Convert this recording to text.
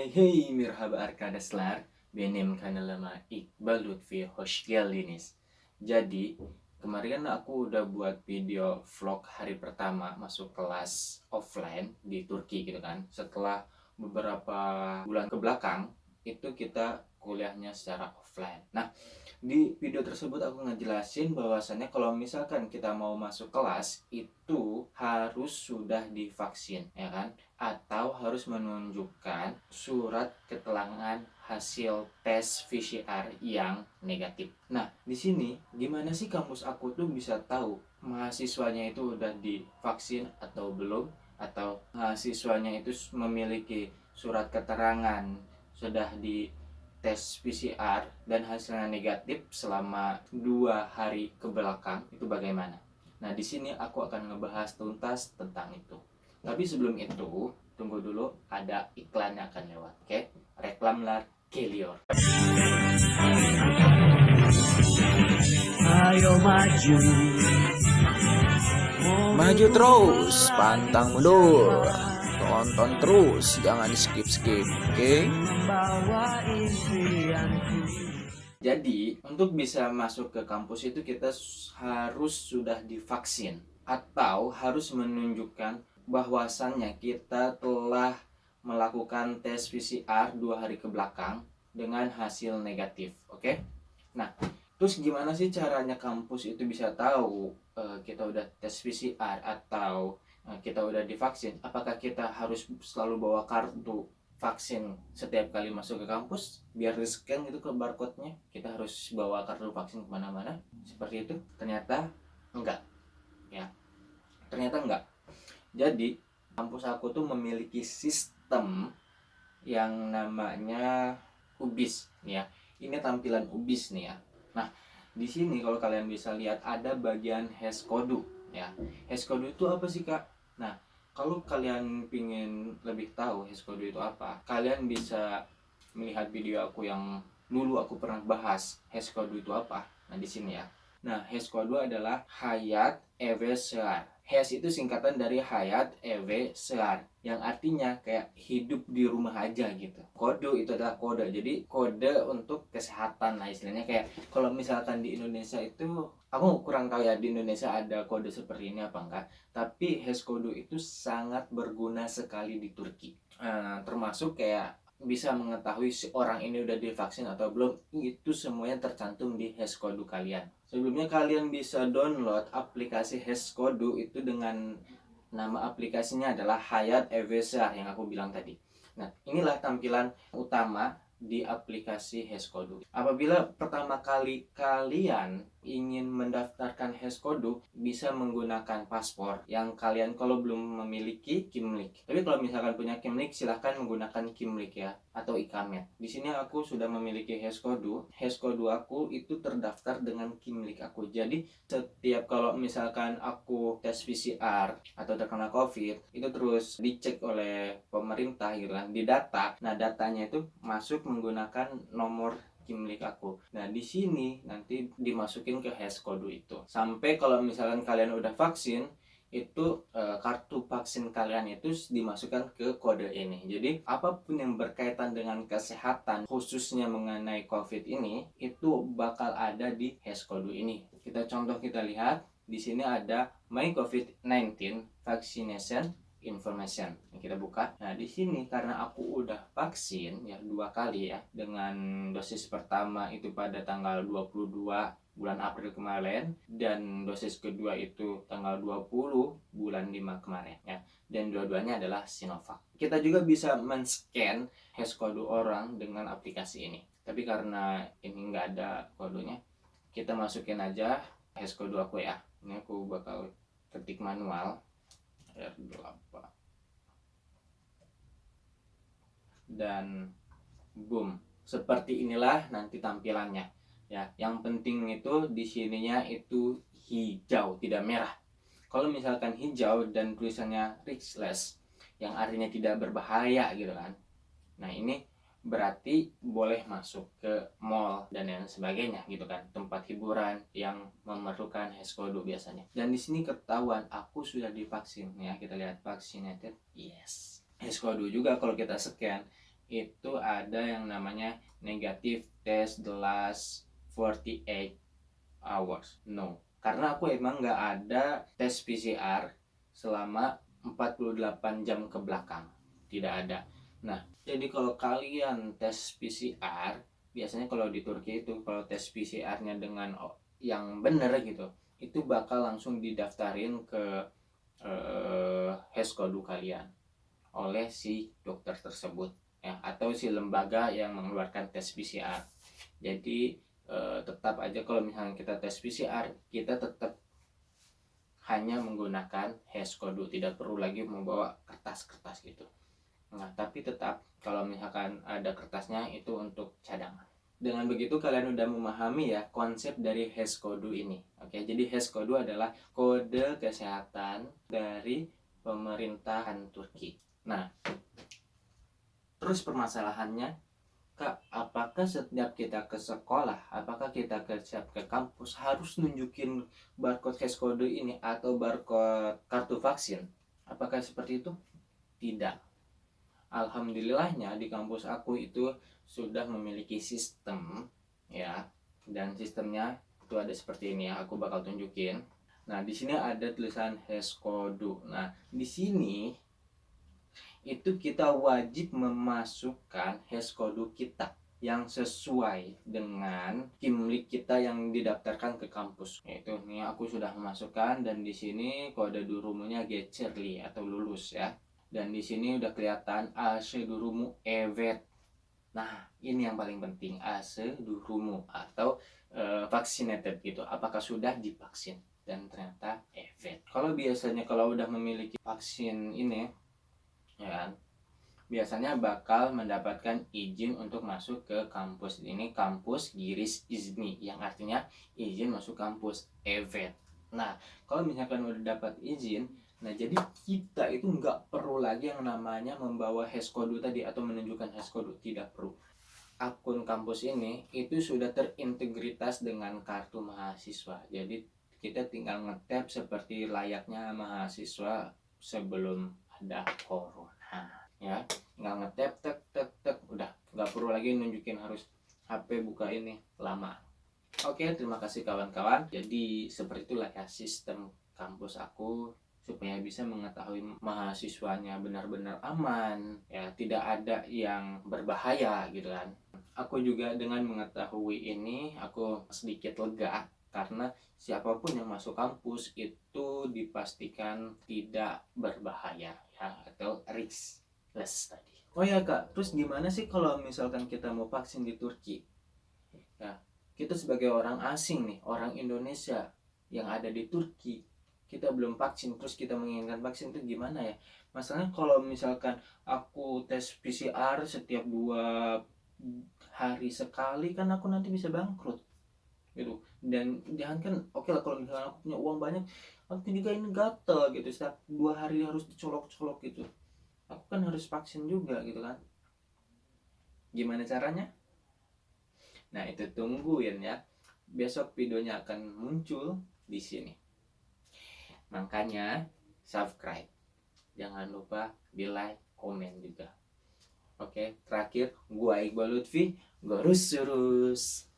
Hey merhaba arkadaşlar. Benim kanalıma Iqbal Lutfi hoş geldiniz. Jadi kemarin aku udah buat video vlog hari pertama masuk kelas offline di Turki gitu kan. Setelah beberapa bulan ke belakang itu kita kuliahnya secara offline. Nah, di video tersebut aku ngejelasin bahwasannya kalau misalkan kita mau masuk kelas itu harus sudah divaksin, ya kan? Atau harus menunjukkan surat keterangan hasil tes PCR yang negatif. Nah, di sini gimana sih kampus aku tuh bisa tahu mahasiswanya itu udah divaksin atau belum, atau mahasiswanya itu memiliki surat keterangan sudah di tes PCR dan hasilnya negatif selama 2 hari ke belakang itu bagaimana? Nah, di sini aku akan ngebahas tuntas tentang itu. Tapi sebelum itu, tunggu dulu ada iklan yang akan lewat. Oke? Reklamlar Kelior. Ayo maju, Maju terus, pantang mundur. Tonton terus, jangan di skip-skip, oke? membawa impianku. Jadi, untuk bisa masuk ke kampus itu kita harus sudah divaksin atau harus menunjukkan bahwasannya kita telah melakukan tes PCR 2 hari ke belakang dengan hasil negatif. Oke? Nah, terus gimana sih caranya kampus itu bisa tahu kita udah tes PCR atau kita udah divaksin? Apakah kita harus selalu bawa kartu vaksin setiap kali masuk ke kampus biar di scan gitu ke barcode-nya? Kita harus bawa kartu vaksin kemana-mana seperti itu? Ternyata enggak, ya. Ternyata enggak. Jadi kampus aku tuh memiliki sistem yang namanya UBIS nih ya. Ini tampilan UBIS nih ya. Nah, di sini kalau kalian bisa lihat ada bagian HashCode ya. HashCode itu apa sih, Kak? Nah, kalau kalian pingin lebih tahu HashCode itu apa, kalian bisa melihat video aku yang dulu aku pernah bahas HashCode itu apa. Nah, di sini ya. Nah, HashCode adalah Hayat Ewe Sear. Hash itu singkatan dari Hayat Ewe Sear, yang artinya kayak hidup di rumah aja gitu. Kode itu adalah kode, jadi kode untuk kesehatan lah istilahnya. Kayak kalau misalkan di Indonesia itu, aku kurang tahu ya di Indonesia ada kode seperti ini apa enggak, tapi hash kode itu sangat berguna sekali di Turki. Termasuk kayak bisa mengetahui si orang ini udah divaksin atau belum, itu semuanya tercantum di hash kode kalian. Sebelumnya kalian bisa download aplikasi hash kode itu dengan nama aplikasinya adalah Hayat Evesa yang aku bilang tadi. Nah, inilah tampilan utama di aplikasi HashCode. Apabila pertama kali kalian ingin mendaftarkan HashCode, bisa menggunakan paspor yang kalian kalau belum memiliki Kimlik. Tapi kalau misalkan punya Kimlik, silahkan menggunakan Kimlik ya, atau Ikamet. Di sini aku sudah memiliki HashCode. HashCode aku itu terdaftar dengan Kimlik aku. Jadi setiap kalau misalkan aku tes PCR atau terkena COVID, itu terus dicek oleh pemerintah gitu kan, di data. Nah, datanya itu masuk menggunakan nomor Kimlik aku. Nah, di sini nanti dimasukin ke HashCode itu. Sampai kalau misalkan kalian udah vaksin, itu kartu vaksin kalian itu dimasukkan ke kode ini. Jadi apapun yang berkaitan dengan kesehatan, khususnya mengenai COVID ini, itu bakal ada di HashCode ini. Kita lihat di sini ada My COVID-19 Vaccination Information yang kita buka. Nah, di sini karena aku udah vaksin ya 2 kali ya, dengan dosis pertama itu pada tanggal 22 bulan April kemarin, dan dosis kedua itu tanggal 20 bulan 5 kemarin ya. Dan dua-duanya adalah Sinovac. Kita juga bisa men-scan hash kode orang dengan aplikasi ini. Tapi karena ini nggak ada kodenya, kita masukin aja hash kode aku ya. Ini aku bakal ketik manual R8 dan boom, seperti inilah nanti tampilannya ya. Yang penting itu di sininya itu hijau, tidak merah. Kalau misalkan hijau dan tulisannya riskless, yang artinya tidak berbahaya gitu kan, nah ini berarti boleh masuk ke mall dan yang sebagainya gitu kan, tempat hiburan yang memerlukan HashCode biasanya. Dan di sini ketahuan aku sudah divaksin ya, kita lihat vaccinated, yes. HashCode juga kalau kita scan itu ada yang namanya negative test the last 48 hours. No, karena aku emang nggak ada tes PCR selama 48 jam ke belakang. Tidak ada. Nah, jadi kalau kalian tes PCR, biasanya kalau di Turki itu kalau tes PCR-nya dengan yang benar gitu, itu bakal langsung didaftarin ke HESCODU kalian oleh si dokter tersebut ya, atau si lembaga yang mengeluarkan tes PCR. Jadi tetap aja kalau misalnya kita tes PCR, kita tetap hanya menggunakan HESCODU, tidak perlu lagi membawa kertas-kertas gitu. Nah, tapi tetap kalau misalkan ada kertasnya itu untuk cadangan. Dengan begitu kalian udah memahami ya konsep dari HESCODU ini. Oke, jadi HESCODU adalah kode kesehatan dari pemerintahan Turki. Nah, terus permasalahannya, Kak, apakah setiap kita ke sekolah, apakah kita setiap ke kampus harus nunjukin barcode HESCODU ini atau barcode kartu vaksin? Apakah seperti itu? Tidak. Alhamdulillahnya di kampus aku itu sudah memiliki sistem ya, dan sistemnya itu ada seperti ini ya, aku bakal tunjukin. Nah, di sini ada tulisan HESCODU. Nah, di sini itu kita wajib memasukkan HESCODU kita yang sesuai dengan kimlik kita yang didaftarkan ke kampus. Yaitu ini aku sudah memasukkan, dan di sini kode durumunya Geçerli atau lulus ya. Dan di sini udah kelihatan AC durumu evet. Nah, ini yang paling penting, AC durumu atau vaccinated gitu. Apakah sudah divaksin? Dan ternyata evet. Kalau biasanya kalau udah memiliki vaksin ini ya kan, biasanya bakal mendapatkan izin untuk masuk ke kampus. Ini kampus Giris Izmi, yang artinya izin masuk kampus, evet. Nah, kalau misalkan udah dapat izin, nah jadi kita itu nggak perlu lagi yang namanya membawa HESCODU tadi atau menunjukkan HESCODU, tidak perlu. Akun kampus ini itu sudah terintegritas dengan kartu mahasiswa. Jadi kita tinggal ngetap seperti layaknya mahasiswa sebelum ada corona ya, tinggal ngetap tek tek tek, udah nggak perlu lagi nunjukin harus HP buka ini lama. Oke, terima kasih kawan-kawan. Jadi seperti itulah ya sistem kampus aku supaya bisa mengetahui mahasiswanya benar-benar aman ya, tidak ada yang berbahaya gitu kan. Aku juga dengan mengetahui ini aku sedikit lega, karena siapapun yang masuk kampus itu dipastikan tidak berbahaya ya, atau riskless tadi. Oh ya Kak, terus gimana sih kalau misalkan kita mau vaksin di Turki? Ya, kita sebagai orang asing nih, orang Indonesia yang ada di Turki, kita belum vaksin, terus kita menginginkan vaksin itu gimana ya? Masalahnya kalau misalkan aku tes PCR setiap 2 hari sekali, kan aku nanti bisa bangkrut gitu. Dan jangan kan, oke lah kalau misalkan aku punya uang banyak, aku juga ini gatel gitu, setiap 2 hari harus dicolok-colok gitu. Aku kan harus vaksin juga gitu kan. Gimana caranya? Nah, itu tungguin ya. Besok videonya akan muncul di sini. Makanya subscribe. Jangan lupa di like, komen juga. Oke, terakhir gua Iqbal Lutfi, gurus surus.